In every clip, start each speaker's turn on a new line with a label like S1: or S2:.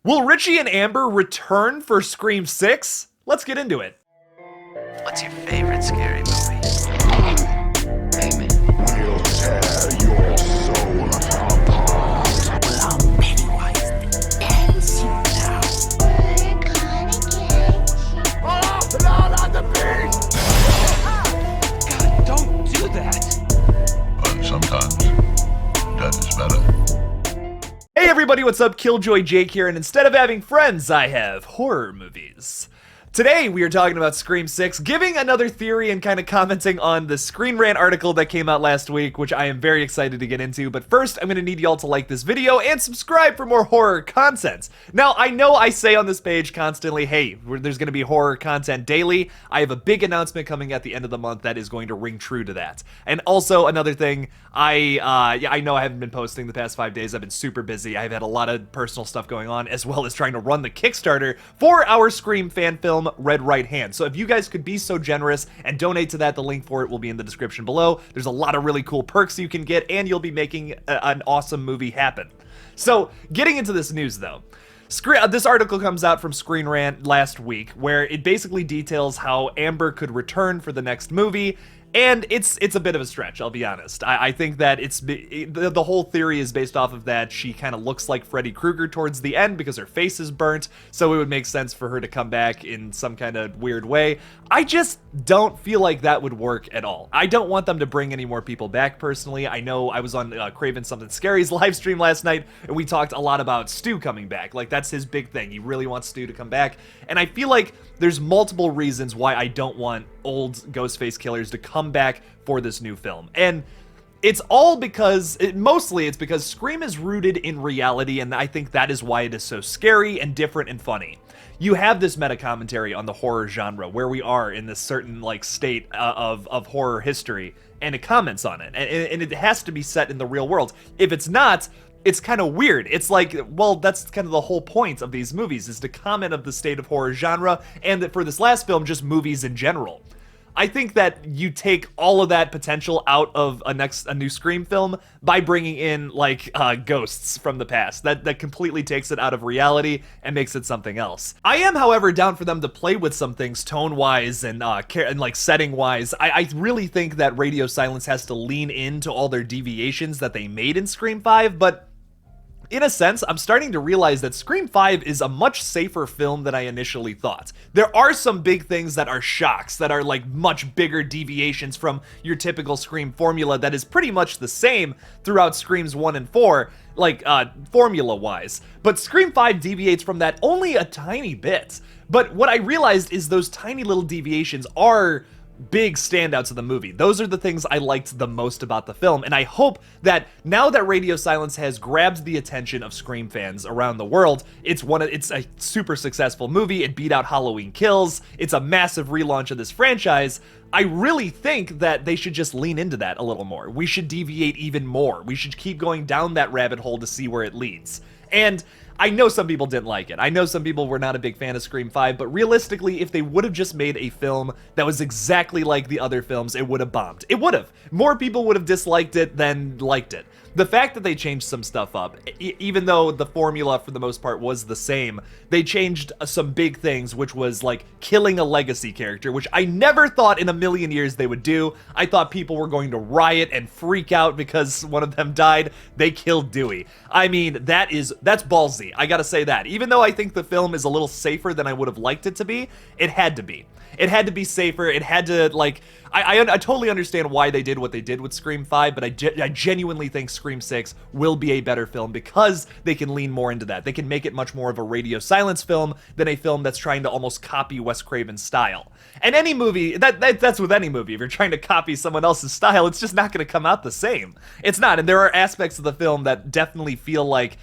S1: Will Richie and Amber return for Scream 6? Let's get into it.
S2: What's your favorite scary movie? Name it.
S3: We'll tear your soul apart.
S2: Well, I'm Pennywise the dancing now.
S3: Oh, Lord on the beast!
S2: God, don't do that.
S4: But sometimes dead is better.
S1: Hey everybody, what's up? KillJoy Jake here, and instead of having friends, I have horror movies. Today, we are talking about Scream 6, giving another theory and kind of commenting on the Screen Rant article that came out last week, which I am very excited to get into. But first, I'm going to need y'all to like this video and subscribe for more horror content. Now, I know I say on this page constantly, hey, there's going to be horror content daily. I have a big announcement coming at the end of the month that is going to ring true to that. And also, another thing, I know I haven't been posting the past 5 days. I've been super busy. I've had a lot of personal stuff going on, as well as trying to run the Kickstarter for our Scream fan film, Red Right Hand. So if you guys could be so generous and donate to that, the link for it will be in the description below. There's a lot of really cool perks you can get, and you'll be making an awesome movie happen. So getting into this news though, this article comes out from Screen Rant last week, where it basically details how Amber could return for the next movie. And it's a bit of a stretch, I'll be honest. I think that the whole theory is based off of that she kind of looks like Freddy Krueger towards the end because her face is burnt, so it would make sense for her to come back in some kind of weird way. I just don't feel like that would work at all. I don't want them to bring any more people back personally. I know I was on Craven Something Scary's live stream last night, and we talked a lot about Stu coming back. Like, that's his big thing. He really wants Stu to come back, and I feel like there's multiple reasons why I don't want old Ghostface killers to come back for this new film. And it's all because, mostly it's because Scream is rooted in reality, and I think that is why it is so scary and different and funny. You have this meta commentary on the horror genre, where we are in this certain like state of horror history, and it comments on it, and it has to be set in the real world. If it's not, it's kind of weird. It's like, well, that's kind of the whole point of these movies, is to comment of the state of horror genre, and that for this last film, just movies in general. I think that you take all of that potential out of a new Scream film by bringing in like ghosts from the past. That completely takes it out of reality and makes it something else. I am, however, down for them to play with some things tone-wise and like setting-wise. I really think that Radio Silence has to lean into all their deviations that they made in Scream 5, but in a sense, I'm starting to realize that Scream 5 is a much safer film than I initially thought. There are some big things that are shocks, that are like much bigger deviations from your typical Scream formula that is pretty much the same throughout Screams 1 and 4, like formula-wise. But Scream 5 deviates from that only a tiny bit. But what I realized is those tiny little deviations are big standouts of the movie. Those are the things I liked the most about the film, and I hope that now that Radio Silence has grabbed the attention of Scream fans around the world, it's a super successful movie. It beat out Halloween Kills. It's a massive relaunch of this franchise. I really think that they should just lean into that a little more. We should deviate even more. We should keep going down that rabbit hole to see where it leads. And I know some people didn't like it. I know some people were not a big fan of Scream 5, but realistically, if they would have just made a film that was exactly like the other films, it would have bombed. It would have. More people would have disliked it than liked it. The fact that they changed some stuff up, even though the formula for the most part was the same, they changed some big things, which was like killing a legacy character, which I never thought in a million years they would do. I thought people were going to riot and freak out because one of them died. They killed Dewey. I mean, that's ballsy. I gotta say that. Even though I think the film is a little safer than I would have liked it to be, it had to be. It had to be safer. It had to, like, I totally understand why they did what they did with Scream 5, but I genuinely think Scream 6 will be a better film because they can lean more into that. They can make it much more of a Radio Silence film than a film that's trying to almost copy Wes Craven's style. And any movie, that's with any movie. If you're trying to copy someone else's style, it's just not going to come out the same. It's not, and there are aspects of the film that definitely feel like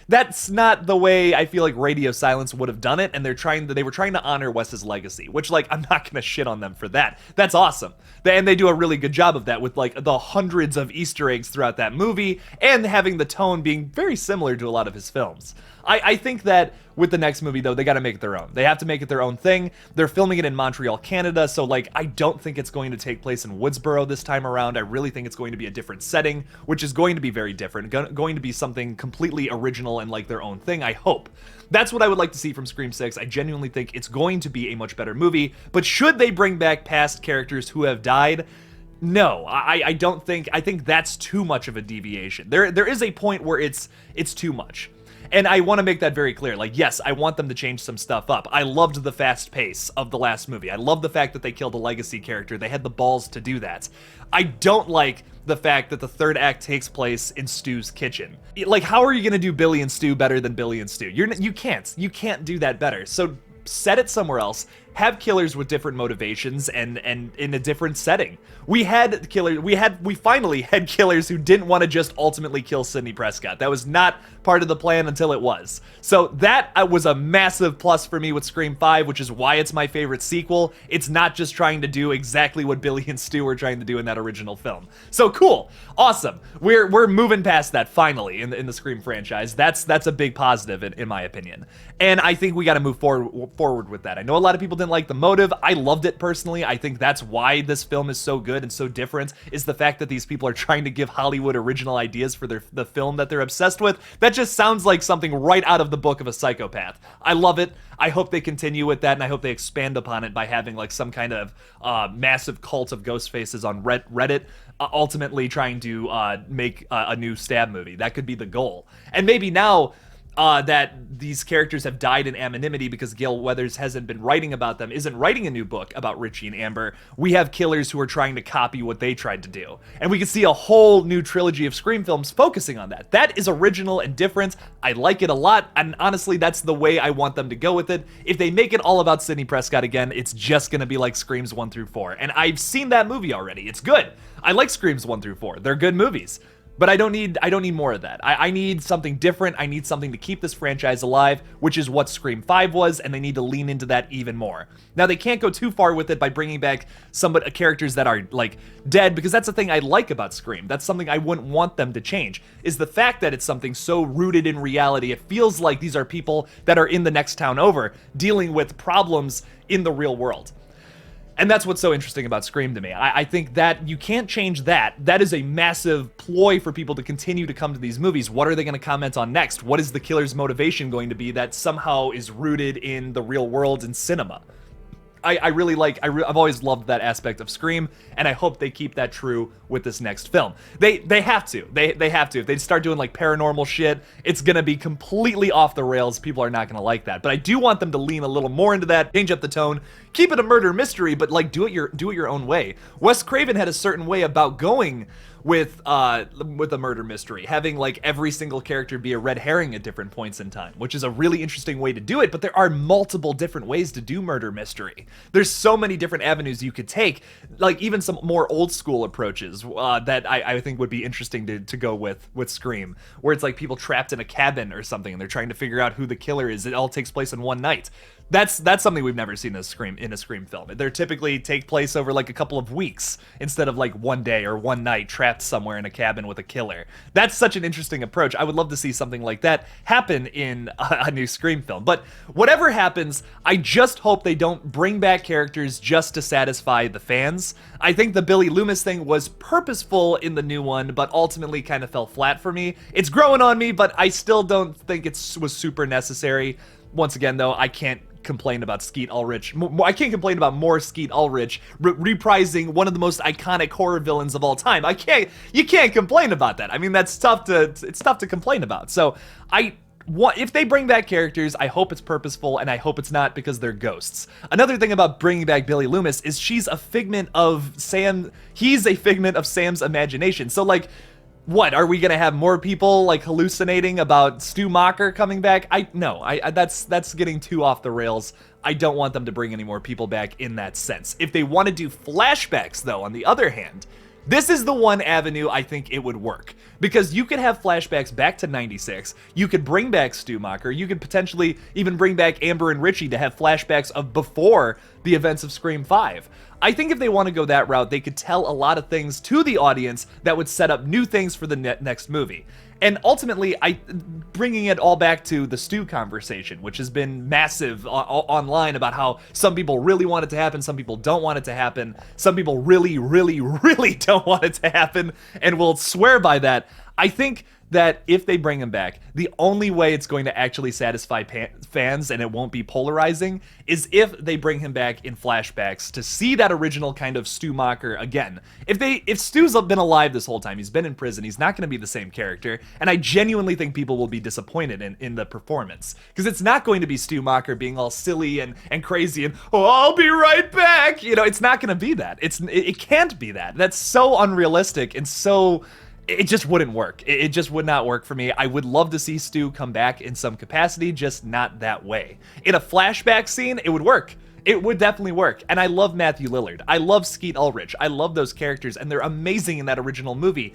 S1: that's not the way I feel like Radio Silence would have done it, and they were trying to honor Wes's legacy, which, like, I'm not gonna shit on them for that. That's awesome. And they do a really good job of that with, like, the hundreds of Easter eggs throughout that movie, and having the tone being very similar to a lot of his films. I think that with the next movie, though, they got to make it their own. They have to make it their own thing. They're filming it in Montreal, Canada, so, like, I don't think it's going to take place in Woodsboro this time around. I really think it's going to be a different setting, which is going to be very different, going to be something completely original and, like, their own thing, I hope. That's what I would like to see from Scream 6. I genuinely think it's going to be a much better movie, but should they bring back past characters who have died? No, I don't think, I think that's too much of a deviation. There is a point where it's too much. And I want to make that very clear. Like, yes, I want them to change some stuff up. I loved the fast pace of the last movie. I love the fact that they killed a legacy character. They had the balls to do that. I don't like the fact that the third act takes place in Stu's kitchen. Like, how are you going to do Billy and Stu better than Billy and Stu? You can't do that better. So set it somewhere else. Have killers with different motivations and in a different setting. We finally had killers who didn't want to just ultimately kill Sidney Prescott. That was not part of the plan until it was. So that was a massive plus for me with Scream 5, which is why it's my favorite sequel. It's not just trying to do exactly what Billy and Stu were trying to do in that original film. So cool, awesome. We're moving past that finally in the Scream franchise. That's a big positive in my opinion. And I think we got to move forward with that. I know a lot of people didn't like the motive. I loved it personally. I think that's why this film is so good and so different, is the fact that these people are trying to give Hollywood original ideas for the film that they're obsessed with. That just sounds like something right out of the book of a psychopath. I love it. I hope they continue with that, and I hope they expand upon it by having like some kind of massive cult of ghost faces on Reddit, ultimately trying to make a new Stab movie. That could be the goal. And maybe now that these characters have died in anonymity because Gail Weathers hasn't been writing about them, isn't writing a new book about Richie and Amber, we have killers who are trying to copy what they tried to do. And we can see a whole new trilogy of Scream films focusing on that. That is original and different. I like it a lot, and honestly, that's the way I want them to go with it. If they make it all about Sidney Prescott again, it's just gonna be like Screams 1 through 4. And I've seen that movie already. It's good. I like Screams 1 through 4. They're good movies. But I don't need more of that. I need something different. I need something to keep this franchise alive, which is what Scream 5 was, and they need to lean into that even more. Now, they can't go too far with it by bringing back characters that are, like, dead, because that's the thing I like about Scream. That's something I wouldn't want them to change, is the fact that it's something so rooted in reality. It feels like these are people that are in the next town over, dealing with problems in the real world. And that's what's so interesting about Scream to me. I think that you can't change that. That is a massive ploy for people to continue to come to these movies. What are they going to comment on next? What is the killer's motivation going to be that somehow is rooted in the real world and cinema? I've always loved that aspect of Scream, and I hope they keep that true with this next film. They have to. They have to. If they start doing like paranormal shit, it's gonna be completely off the rails. People are not gonna like that. But I do want them to lean a little more into that, change up the tone, keep it a murder mystery, but like do it your own way. Wes Craven had a certain way about going with a murder mystery, having like every single character be a red herring at different points in time, which is a really interesting way to do it. But there are multiple different ways to do murder mystery. There's so many different avenues you could take, like even some more old school approaches that I think would be interesting to go with Scream, where it's like people trapped in a cabin or something and they're trying to figure out who the killer is. It all takes place in one night. That's something we've never seen in a Scream film. They typically take place over like a couple of weeks instead of like one day or one night trapped somewhere in a cabin with a killer. That's such an interesting approach. I would love to see something like that happen in a new Scream film. But whatever happens, I just hope they don't bring back characters just to satisfy the fans. I think the Billy Loomis thing was purposeful in the new one, but ultimately kind of fell flat for me. It's growing on me, but I still don't think it was super necessary. Once again, though, I can't complain about Skeet Ulrich. I can't complain about more Skeet Ulrich reprising one of the most iconic horror villains of all time. You can't complain about that. I mean, it's tough to complain about. So if they bring back characters, I hope it's purposeful, and I hope it's not because they're ghosts. Another thing about bringing back Billy Loomis is he's a figment of Sam's imagination. So like, what, are we gonna have more people like hallucinating about Stu Macher coming back? No, that's getting too off the rails. I don't want them to bring any more people back in that sense. If they want to do flashbacks, though, on the other hand, this is the one avenue I think it would work. Because you could have flashbacks back to 96, you could bring back Stu Macher, you could potentially even bring back Amber and Richie to have flashbacks of before the events of Scream 5. I think if they want to go that route, they could tell a lot of things to the audience that would set up new things for the next movie. And ultimately, bringing it all back to the Stu conversation, which has been massive online about how some people really want it to happen, some people don't want it to happen, some people really, really, really don't want it to happen, and will swear by that. I think that if they bring him back, the only way it's going to actually satisfy fans and it won't be polarizing is if they bring him back in flashbacks to see that original kind of Stu Macher again. If Stu's been alive this whole time, he's been in prison, he's not going to be the same character, and I genuinely think people will be disappointed in the performance, because it's not going to be Stu Macher being all silly and crazy and, oh, I'll be right back. You know, it's not going to be that. It can't be that. That's so unrealistic and so... It just wouldn't work. It just would not work for me. I would love to see Stu come back in some capacity, just not that way. In a flashback scene, it would work. It would definitely work. And I love Matthew Lillard. I love Skeet Ulrich. I love those characters, and they're amazing in that original movie.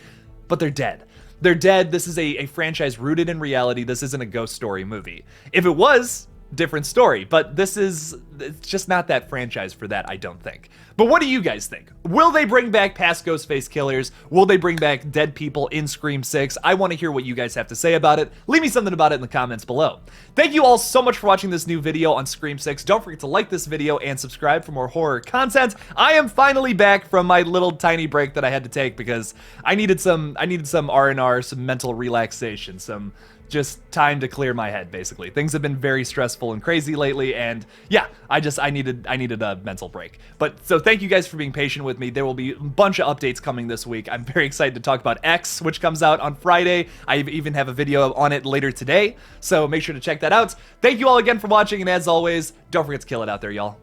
S1: But they're dead. They're dead. This is a franchise rooted in reality. This isn't a ghost story movie. If it was, different story. But it's just not that franchise for that, I don't think. But what do you guys think? Will they bring back past Ghostface killers? Will they bring back dead people in Scream 6? I want to hear what you guys have to say about it. Leave me something about it in the comments below. Thank you all so much for watching this new video on Scream 6. Don't forget to like this video and subscribe for more horror content. I am finally back from my little tiny break that I had to take because I needed some R&R, some mental relaxation, some just time to clear my head, basically. Things have been very stressful and crazy lately, and yeah, I needed a mental break. But so thank you guys for being patient with me. There will be a bunch of updates coming this week. I'm very excited to talk about X, which comes out on Friday. I even have a video on it later today, so make sure to check that out. Thank you all again for watching, and as always, don't forget to kill it out there, y'all.